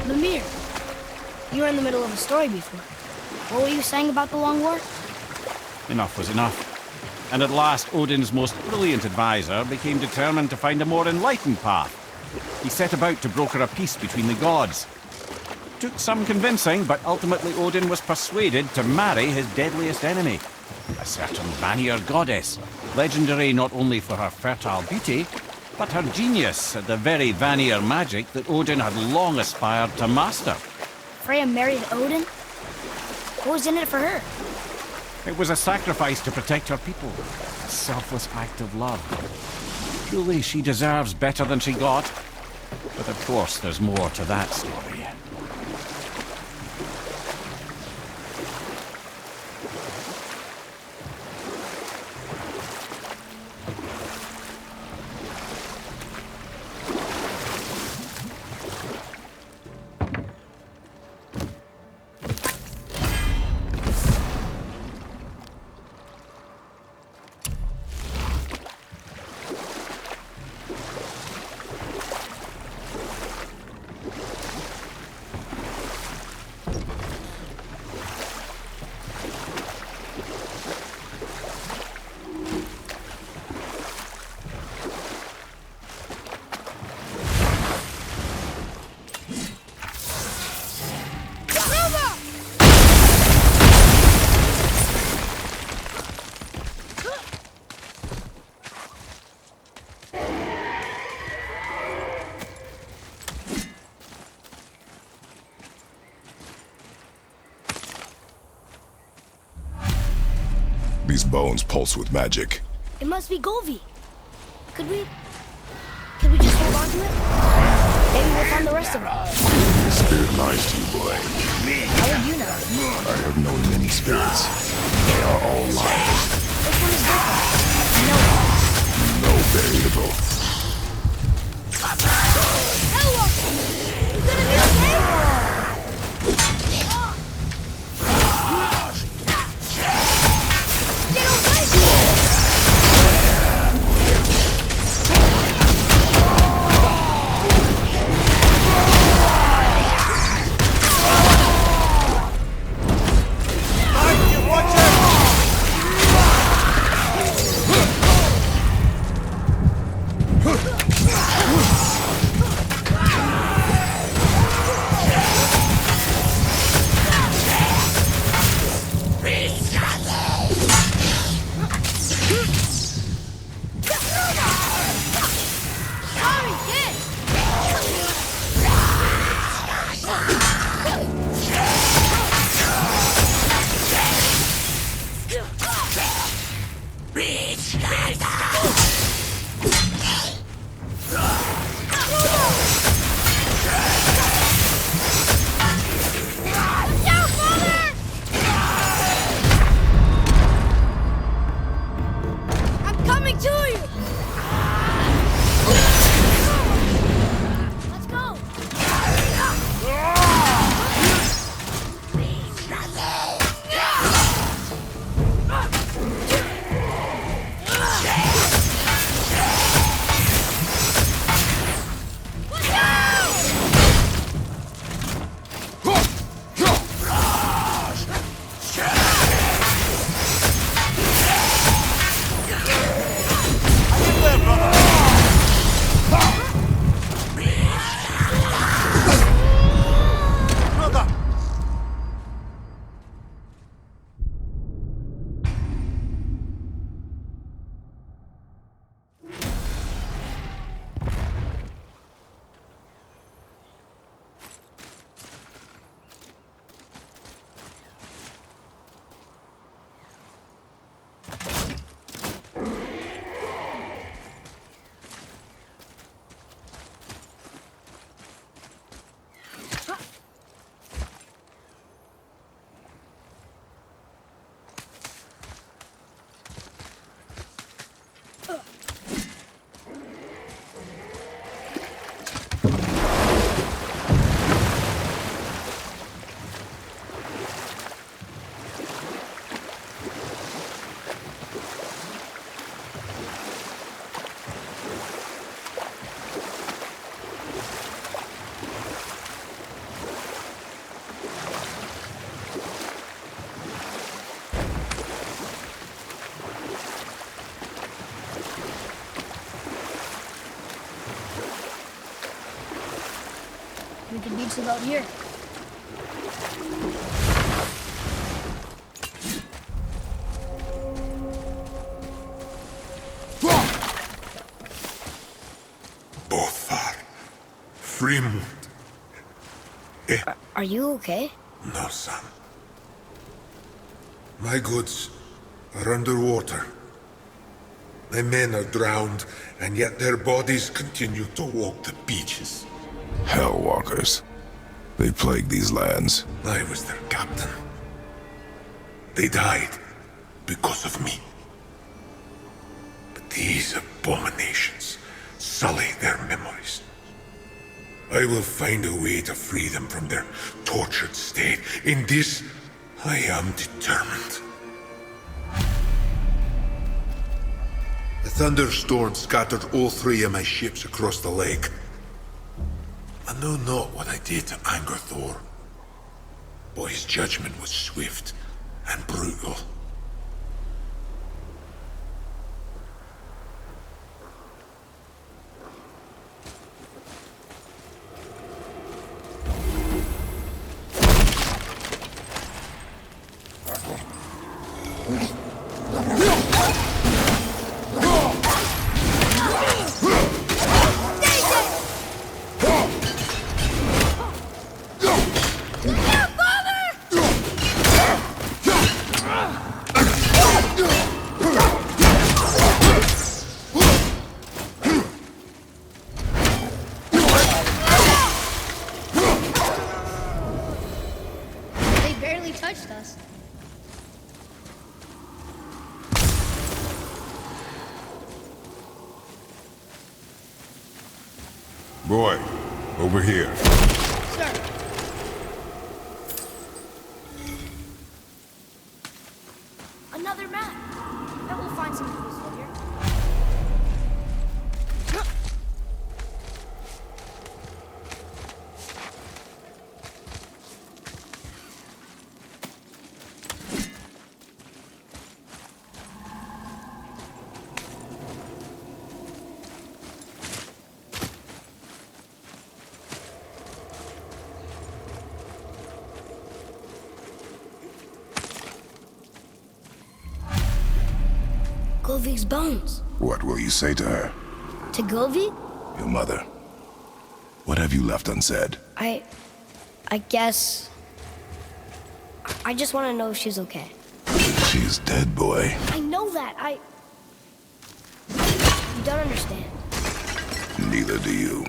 Mimir, you were in the middle of a story before. What were you saying about the Long War? Enough was enough. And at last, Odin's most brilliant advisor became determined to find a more enlightened path. He set about to broker a peace between the gods. Took some convincing, but ultimately Odin was persuaded to marry his deadliest enemy, a certain Vanir goddess, legendary not only for her fertile beauty, but her genius at the very Vanir magic that Odin had long aspired to master. Freya married Odin? What was in it for her? It was a sacrifice to protect her people, a selfless act of love. Truly, she deserves better than she got. But of course, there's more to that story. These bones pulse with magic. It must be Golvi. Could we just hold on to it? Maybe we'll find the rest of it. The spirit lies to you, boy. How would you know? I have known many spirits. They are all liars. Which one is different? No. No variable. Hello! You gonna be okay? Get away from me! the beach about here. Bothar. Frimund. Are you okay? No, son. My goods are underwater. My men are drowned, and yet their bodies continue to walk the beaches. Hellwalkers. They plague these lands. I was their captain. They died because of me. But these abominations sully their memories. I will find a way to free them from their tortured state. In this, I am determined. A thunderstorm scattered all 3 of my ships across the lake. I know not what I did to anger Thor, but his judgment was swift and brutal. They barely touched us. Boy, over here. Sir. Another map. Bet we'll find some clues here. Govig's bones. What will you say to her? To Govig? Your mother. What have you left unsaid? I guess... I just want to know if she's okay. She's dead, boy. I know that. You don't understand. Neither do you.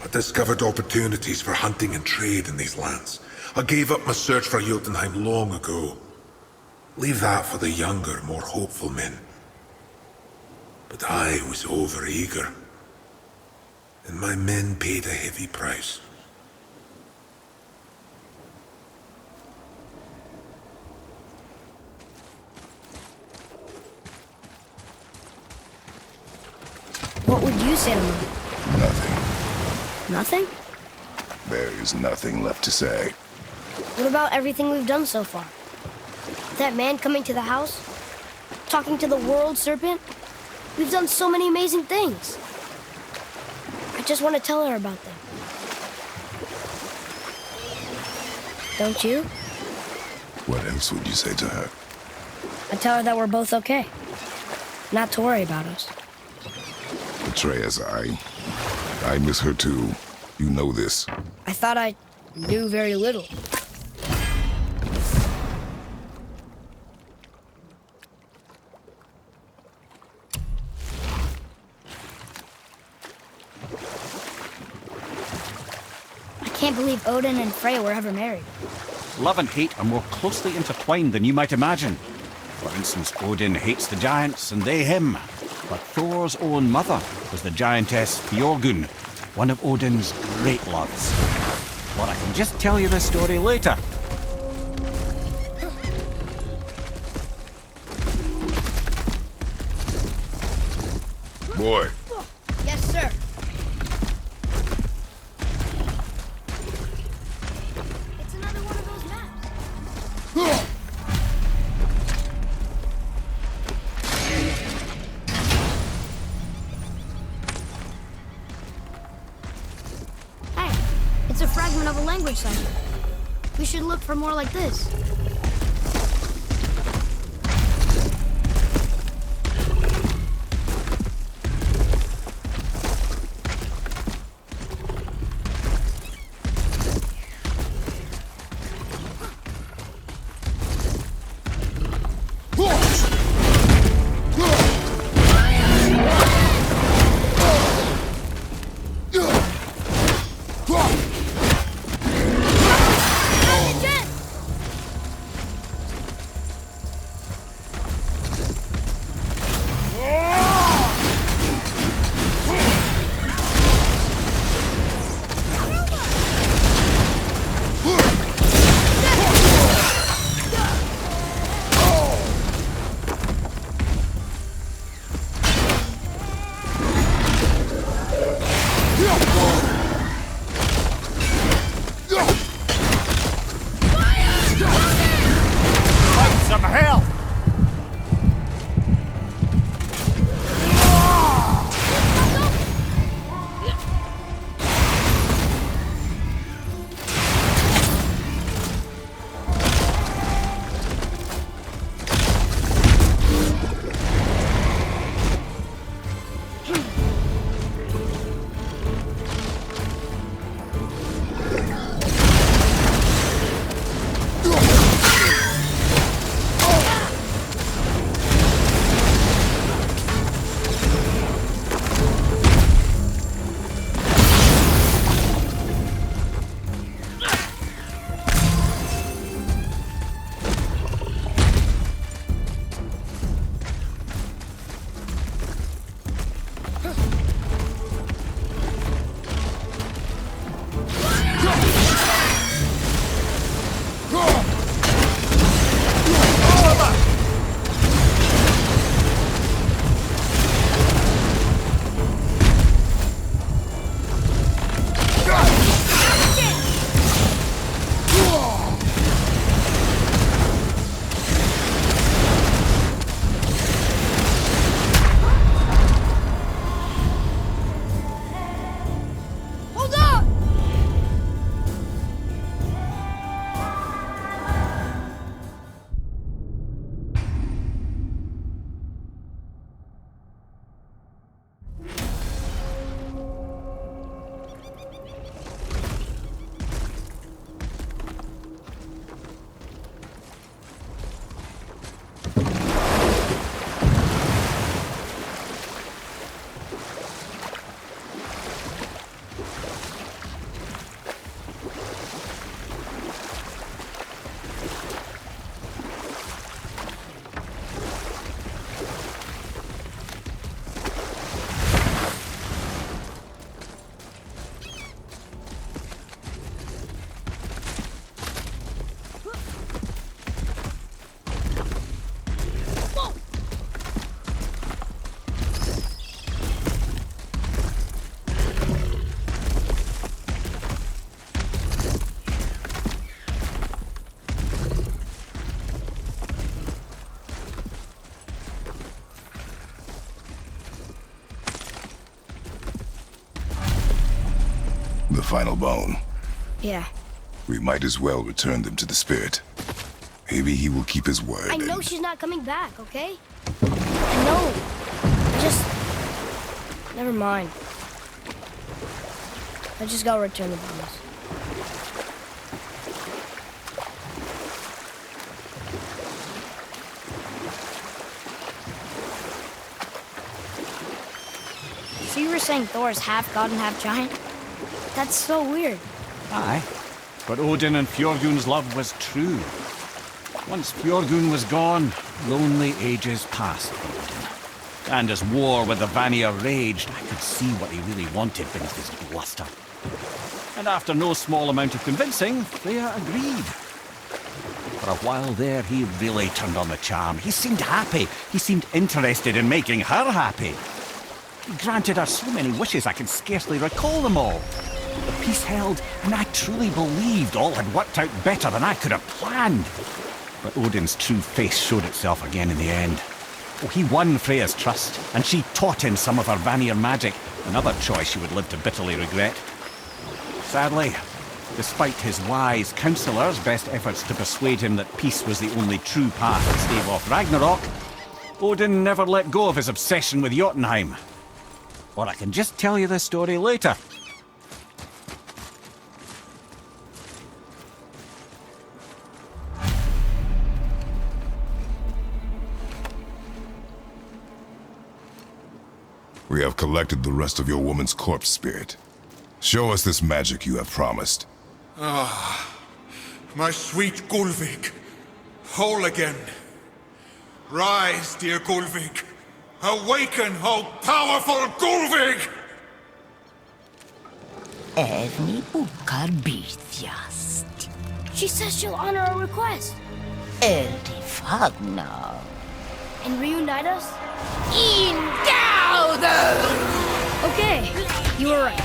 I discovered opportunities for hunting and trade in these lands. I gave up my search for Jotunheim long ago. Leave that for the younger, more hopeful men. But I was overeager. And my men paid a heavy price. What would you say to Mom? Nothing. Nothing? There is nothing left to say. What about everything we've done so far? That man coming to the house? Talking to the world serpent? We've done so many amazing things. I just want to tell her about them. Don't you? What else would you say to her? I tell her that we're both okay. Not to worry about us. Atreus, I miss her too. You know this. I thought I knew very little. I can't believe Odin and Freya were ever married. Love and hate are more closely intertwined than you might imagine. For instance, Odin hates the giants and they him. But Thor's own mother was the giantess Fjorgun, one of Odin's great loves. Or I can just tell you the story later. Boy, Yes, sir. It's another one of those maps. Hey, it's a fragment of a language cipher. We should look for more like this. Some hell! Hold up! the final bone. Yeah. We might as well return them to the spirit. Maybe he will keep his word. I know she's not coming back, okay? I know. I just... Never mind. I just gotta return the bones. So you were saying Thor is half god and half giant? That's so weird. Aye. But Odin and Fjorgun's love was true. Once Fjorgun was gone, lonely ages passed for Odin. And as war with the Vanir raged, I could see what he really wanted beneath his bluster. And after no small amount of convincing, Freya agreed. For a while there, he really turned on the charm. He seemed happy. He seemed interested in making her happy. He granted her so many wishes I can scarcely recall them all. The peace held, and I truly believed all had worked out better than I could have planned. But Odin's true face showed itself again in the end. Oh, he won Freya's trust, and she taught him some of her Vanir magic, another choice she would live to bitterly regret. Sadly, despite his wise counselors' best efforts to persuade him that peace was the only true path to stave off Ragnarok, Odin never let go of his obsession with Jotunheim. Or I can just tell you this story later. We have collected the rest of your woman's corpse spirit. Show us this magic you have promised. My sweet Gulvik, whole again. Rise, dear Gulvik. Awaken, O powerful Gulvik! Evni bukar bitjast. She says she'll honor our request Eldi fagnar. and reunite us. Ingauder! Okay, you were right.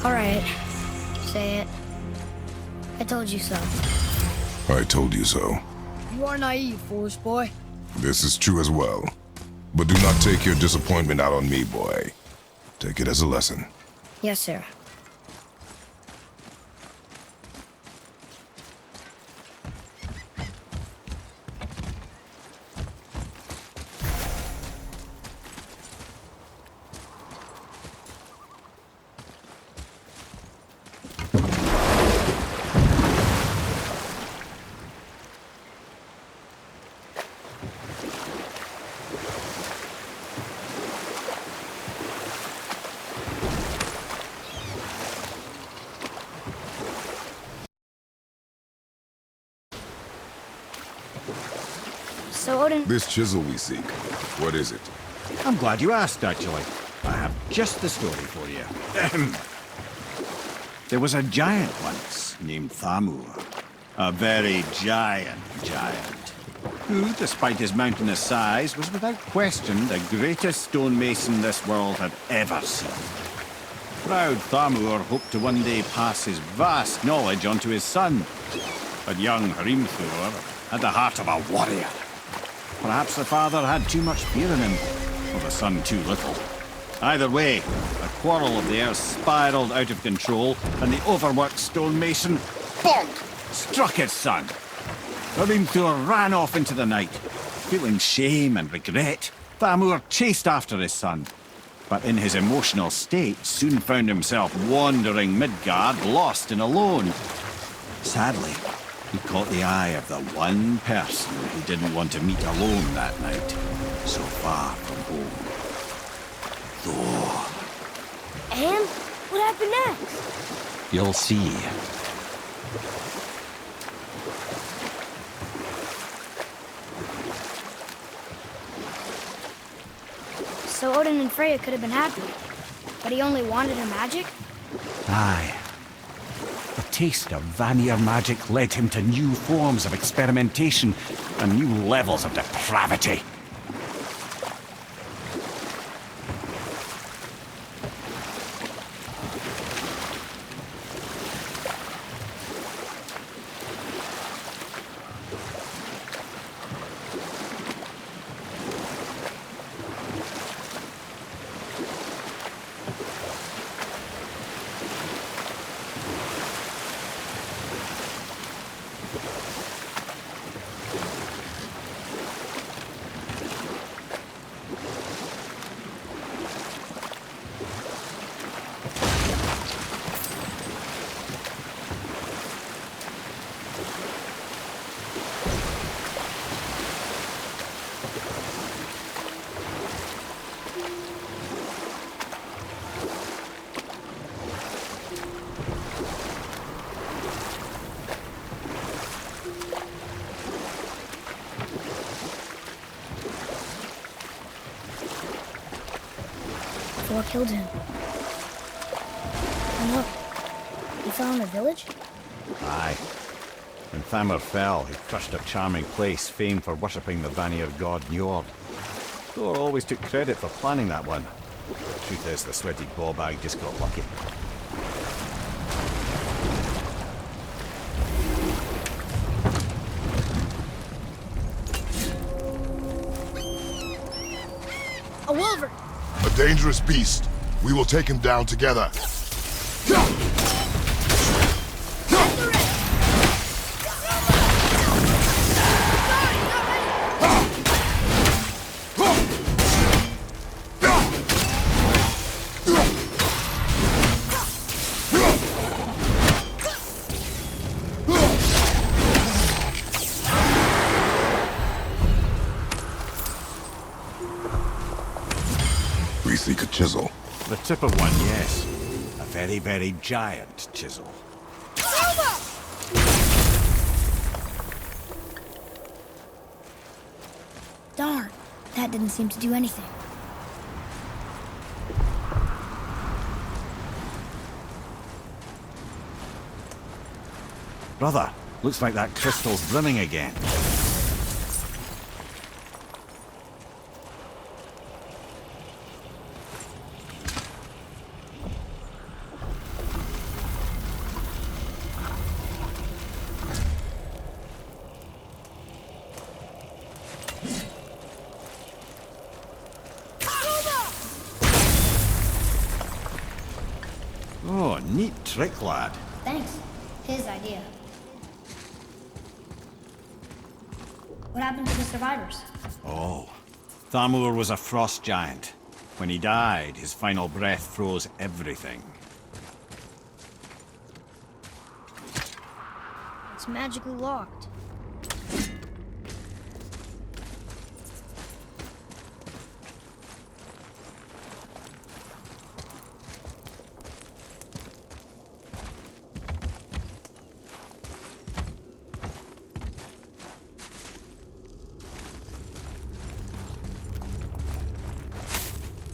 All right, say it. I told you so. I told you so. You are naive, foolish boy. This is true as well. But do not take your disappointment out on me, boy. Take it as a lesson. Yes, sir. So, Odin... This chisel we seek, what is it? I'm glad you asked, actually. I have just the story for you. There was a giant once named Thamur. A very giant, who, despite his mountainous size, was without question the greatest stonemason this world had ever seen. Proud Thamur hoped to one day pass his vast knowledge on to his son. But young Hrimthur had the heart of a warrior. Perhaps the father had too much fear in him. or the sun too little. Either way, a quarrel of theirs spiraled out of control, and the overworked stonemason, bonk, struck his son. Hrimthur ran off into the night. Feeling shame and regret, Thamur chased after his son, but in his emotional state soon found himself wandering Midgard, lost and alone. Sadly, he caught the eye of the one person he didn't want to meet alone that night, so far from home. Thor. And what happened next? You'll see. So Odin and Freya could have been happy, but he only wanted her magic? Aye. The taste of Vanir magic led him to new forms of experimentation and new levels of depravity. Thor killed him. And look, he fell in a village? Aye. When Thamur fell, he crushed a charming place famed for worshipping the Vanir god Njord. Thor always took credit for planning that one. The truth is, the sweaty ballbag just got lucky. A wolverine! A dangerous beast. We will take him down together. We seek a chisel. The tip of one, yes. A very, very giant chisel. Darn, that didn't seem to do anything. Brother, looks like that crystal's brimming again. Oh, neat trick, lad. Thanks. His idea. What happened to the survivors? Oh, Thamur was a frost giant. When he died, his final breath froze everything. It's magically locked.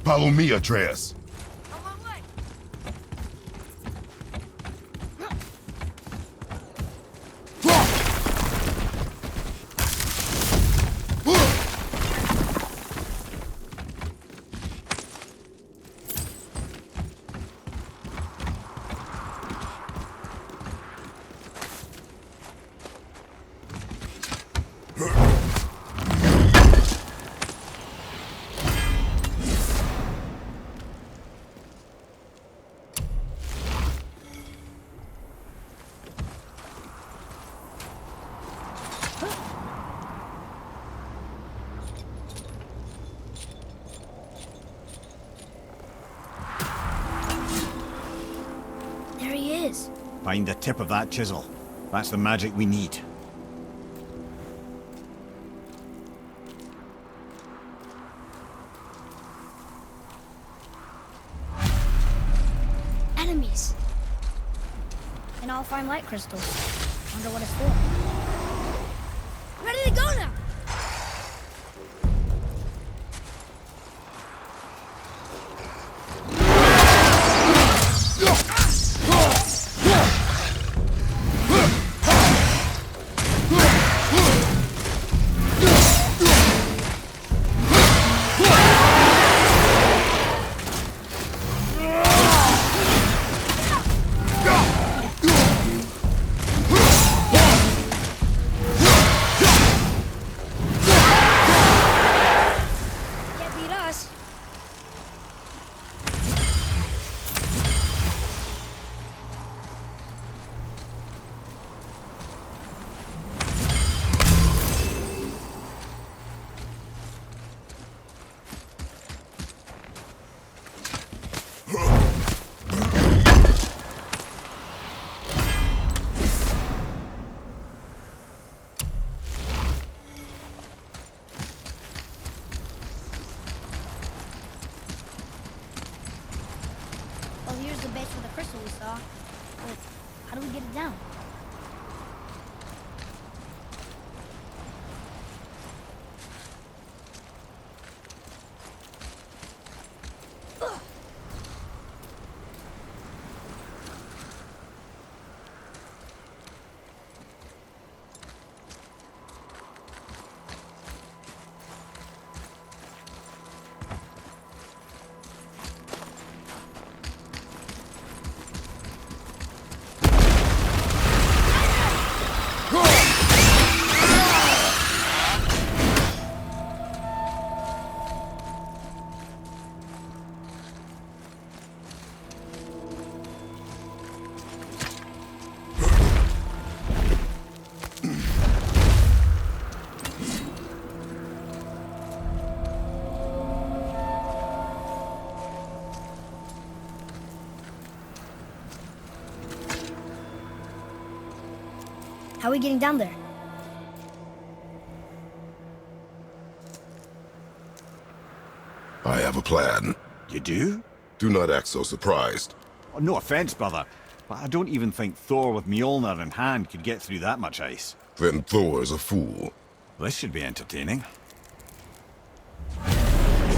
Follow me, Atreus. is. Find the tip of that chisel. That's the magic we need. Enemies. And I'll find light crystals. Wonder what it's for. Ready to go now! Can't beat us. Well, here's the base for the crystal we saw. But how do we get it down? How are we getting down there? I have a plan. You do? Do not act so surprised. Oh, no offense, brother, but I don't even think Thor with Mjolnir in hand could get through that much ice. Then Thor is a fool. This should be entertaining.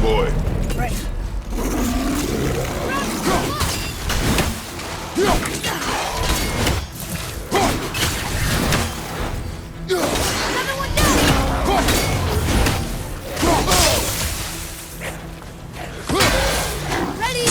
Boy, Right. Ready?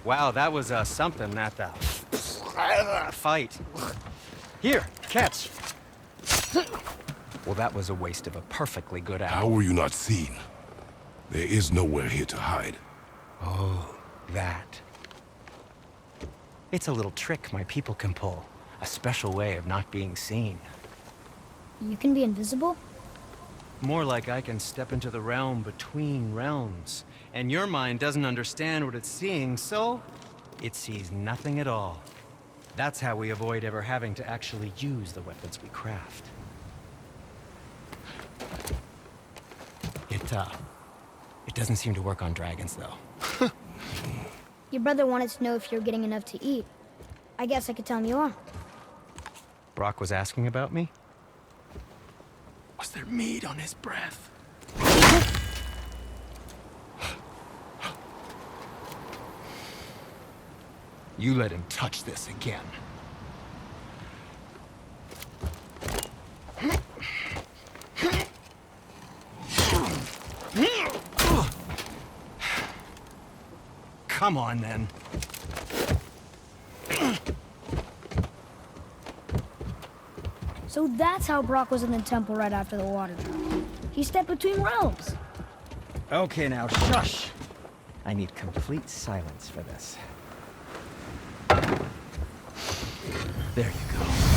Wow, that was something, that fight. Here, catch. Well, that was a waste of a perfectly good How hour. were you not seen? There is nowhere here to hide. Oh, that. It's a little trick my people can pull. A special way of not being seen. You can be invisible? More like I can step into the realm between realms. And your mind doesn't understand what it's seeing, so it sees nothing at all. That's how we avoid ever having to actually use the weapons we craft. It doesn't seem to work on dragons, though. Your brother wanted to know if you're getting enough to eat. I guess I could tell him you are. Brock was asking about me? Was there meat on his breath? You let him touch this again. Come on, then. So that's how Brock was in the temple right after the water drop. He stepped between realms. Okay, now shush! I need complete silence for this. There you go.